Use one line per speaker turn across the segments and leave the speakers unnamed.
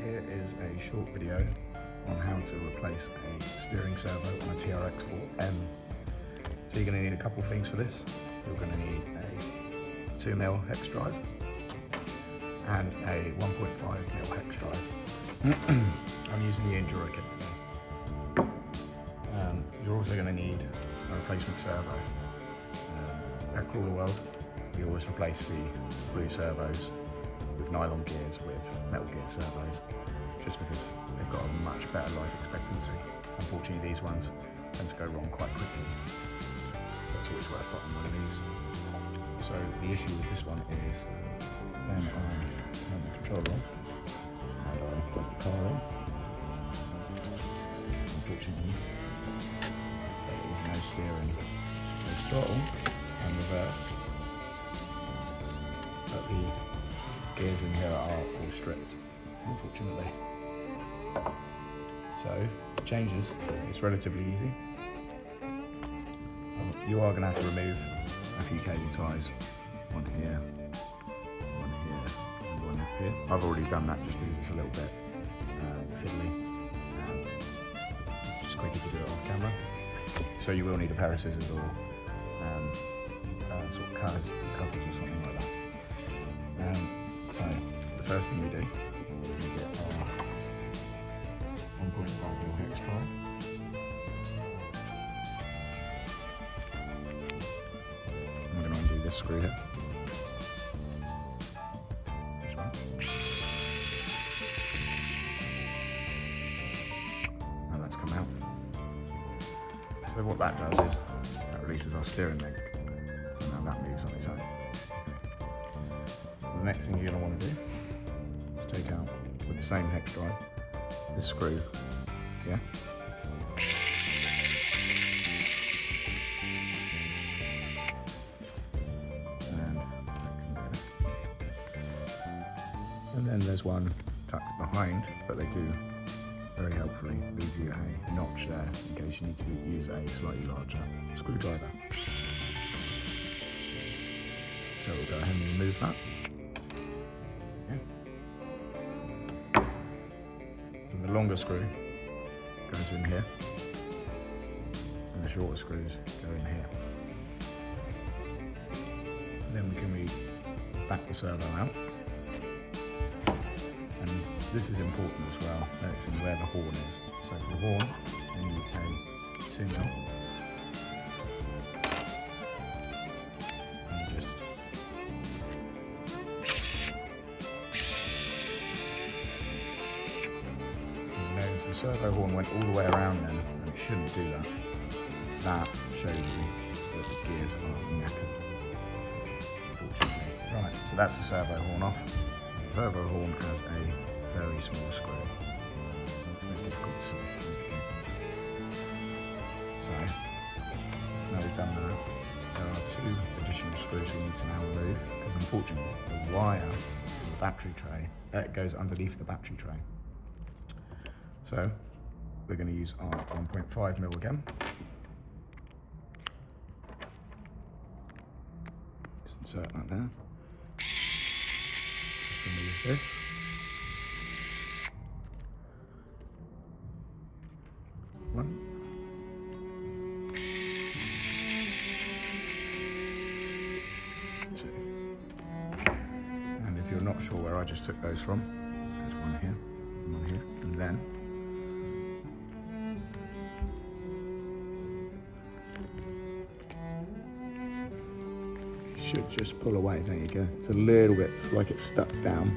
Here is a short video on how to replace a steering servo on a TRX-4M. So you're going to need a couple things for this. You're going to need a 2mm hex drive and a 1.5mm hex drive. I'm using the Enduro kit today. You're also going to need a replacement servo. At Crawler World, we always replace the blue servos with nylon gears with metal gear servos, just because they've got a much better life expectancy. Unfortunately, these ones tend to go wrong quite quickly, so it's always worth buying one of these. So the issue with this one is when I turn the controller on and I plug the car in, unfortunately there is no steering, no throttle and reverse, but the gears in here are all stripped, unfortunately. So changes, it's relatively easy. You are going to have to remove a few cable ties, one here, and one up here. I've already done that just because it's a little bit fiddly. It's just quicker to do it off camera. So you will need a pair of scissors or sort of cutters or something like that. So the first thing we do is we get our 1.5mm hex drive. I'm going to undo this screw here. This one. And that's come out. So what that does is that releases our steering link. So now that moves on its own. The next thing you're going to want to do is take out, with the same hex drive, this screw here. And then there's one tucked behind, but they do very helpfully leave you a notch there in case you need to use a slightly larger screwdriver. So we'll go ahead and remove that. So the longer screw goes in here, and the shorter screws go in here. And then we can back the servo out. And this is important as well, noticing where the horn is. So for the horn, we need a 2mm. And you just notice the servo horn went all the way around then, and it shouldn't do that. That shows you that the gears are knackered, unfortunately. Right, so that's the servo horn off. The servo horn has a very small screw. Very difficult to see. So, now we've done that, there are two additional screws we need to now remove, because unfortunately the wire for the battery tray goes underneath the battery tray. So we're going to use our 1.5mm again. Just insert that there. Remove this. One. Two. And if you're not sure where I just took those from, there's one here, one here, and then should just pull away. There you go. It's a little bit, it's like it's stuck down.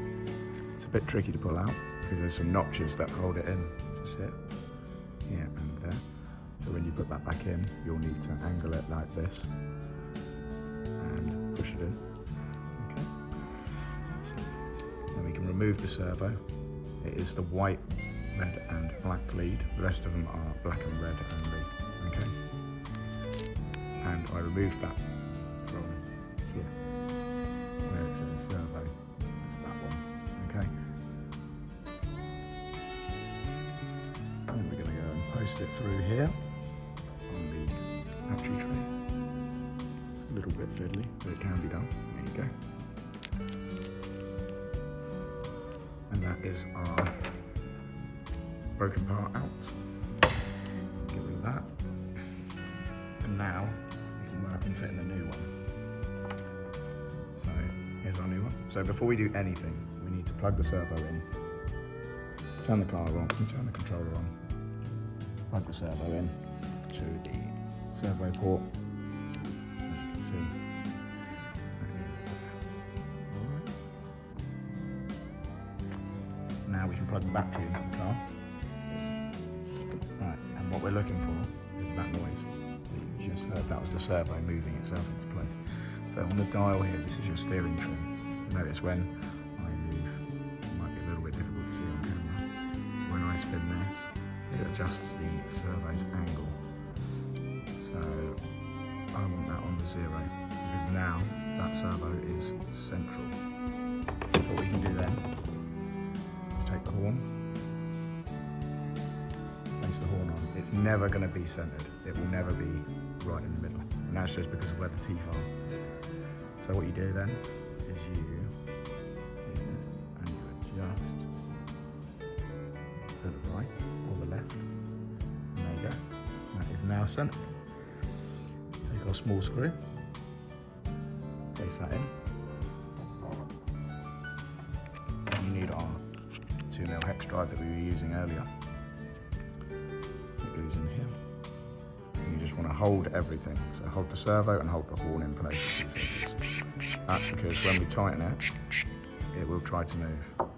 It's a bit tricky to pull out because there's some notches that hold it in. Just here, and there. So when you put that back in, you'll need to angle it like this and push it in. Okay. So then we can remove the servo. It is the white, red and black lead. The rest of them are black and red only. Okay. And I removed that from here, where it says servo, that's that one, okay? And then we're going to go and post it through here on the battery tray. A little bit fiddly, but it can be done. There you go. And that is our broken part out. Get rid of that. And now we can work on fitting the new one. So here's our new one. So before we do anything, we need to plug the servo in, turn the car on, and turn the controller on, plug the servo in to the servo port. As you can see, that is alright. Now we can plug the battery into the car. Right, and what we're looking for is that noise that you just heard. That was the servo moving itself into place. So on the dial here, this is your steering trim. Notice when I move, it might be a little bit difficult to see on camera. When I spin this, it adjusts the servo's angle. So I want that on the 0 because now that servo is central. So what we can do then is take the horn, place the horn on. It's never going to be centered. It will never be right in the middle. And that's just because of where the teeth are. So what you do then is you adjust to the right or the left. And there you go. That is now centered. Take our small screw, place that in. And you need our 2mm hex drive that we were using earlier. It goes in here. And you just want to hold everything. So hold the servo and hold the horn in place. That's because when we tighten it, it will try to move. Alright.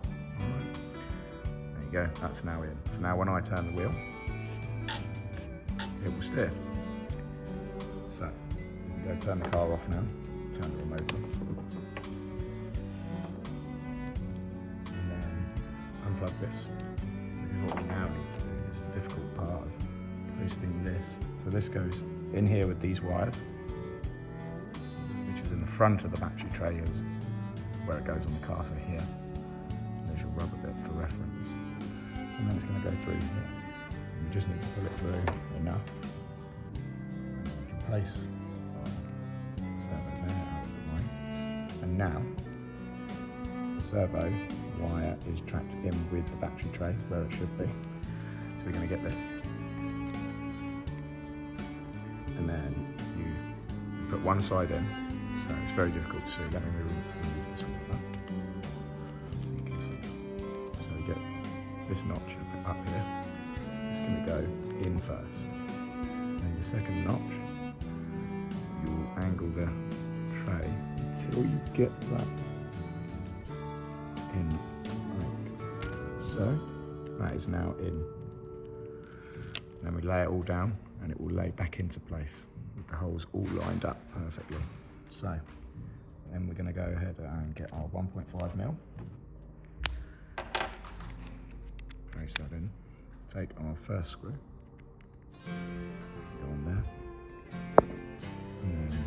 There you go, that's now in. So now when I turn the wheel, it will steer. So, you can go turn the car off now, turn the remote off. And then unplug this. Because what we now need to do is the difficult part of posting this. So this goes in here with these wires, which is in the front of the battery tray, is where it goes on the car. So here, there's your rubber bit for reference. And then it's going to go through here. You just need to pull it through enough. And then we can place our servo there out of the way. And now, the servo wire is tracked in with the battery tray where it should be. So we're going to get this. And then you put one side in. So it's very difficult to see. Let me remove this one. So you can see. So we get this notch up here. It's going to go in first. Then the second notch, you will angle the tray until you get that in like so. That is now in. Then we lay it all down and it will lay back into place with the holes all lined up perfectly. So, then we're going to go ahead and get our 1.5mm. Place that in. Take our first screw. Go on there. And then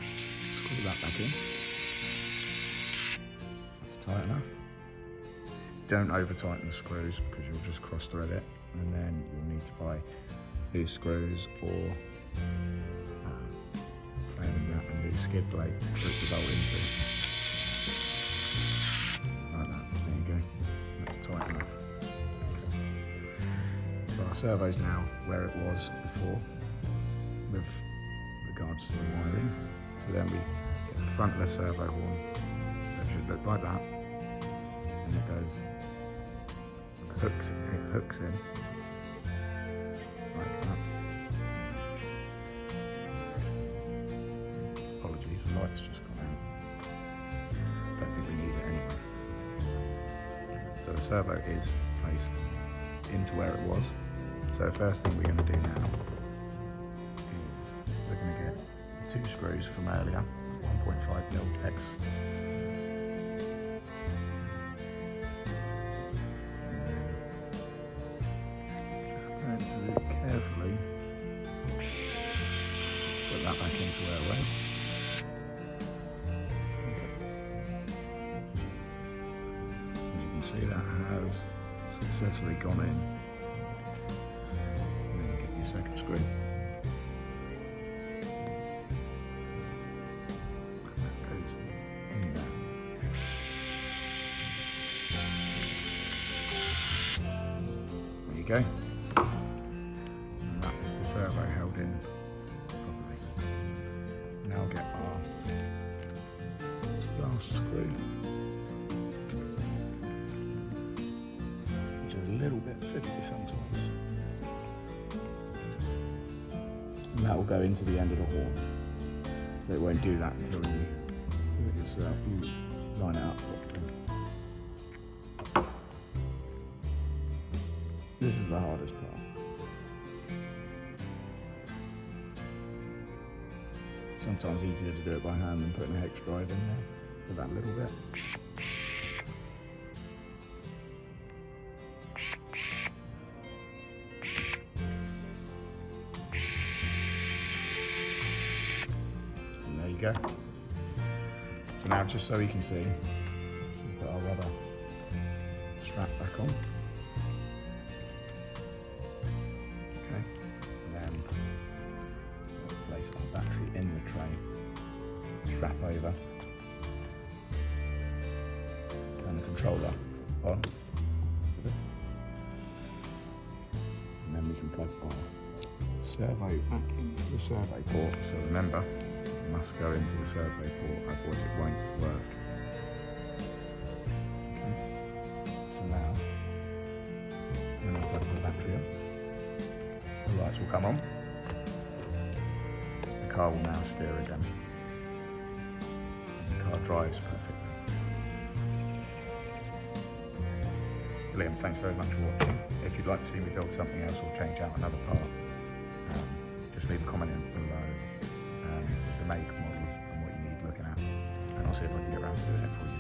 screw that back in. That's tight enough. Don't over tighten the screws because you'll just cross thread it. And then you'll need to buy loose screws or that and new skid plate for it to go into. Like that. There you go. That's tight enough. Okay. So our servo's now where it was before with regards to the wiring. So then we get the front of the servo horn. That should look like that. And it goes, it hooks in like that. Apologies, the light's just gone out. Don't think we need it anyway. So the servo is placed into where it was. So the first thing we're going to do now is we're going to get 2 screws from earlier, 1.5mm X. And carefully put that back into where it went. As you can see, that has successfully gone in. And then you get your second screw. That goes in there. go. And that is the servo held in properly. Now get our last screw, which is a little bit fiddly sometimes. And that will go into the end of the horn. But it won't do that until you line it up properly. This is the hardest part. Sometimes easier to do it by hand than putting a hex drive in there for that little bit. And there you go. So now, just so you can see, we'll put our rubber strap back on. Okay, and then we'll place our battery in the tray, strap over, turn the controller on, and then we can plug our servo back into the servo port. So remember, it must go into the servo port, otherwise it won't work. Okay, so now when I plug the battery in, the lights will come on. The car will now steer again. The car drives perfectly. Brilliant, thanks very much for watching. If you'd like to see me build something else or change out another part, just leave a comment in below with the make, model and what you need looking at, and I'll see if I can get around to doing it for you.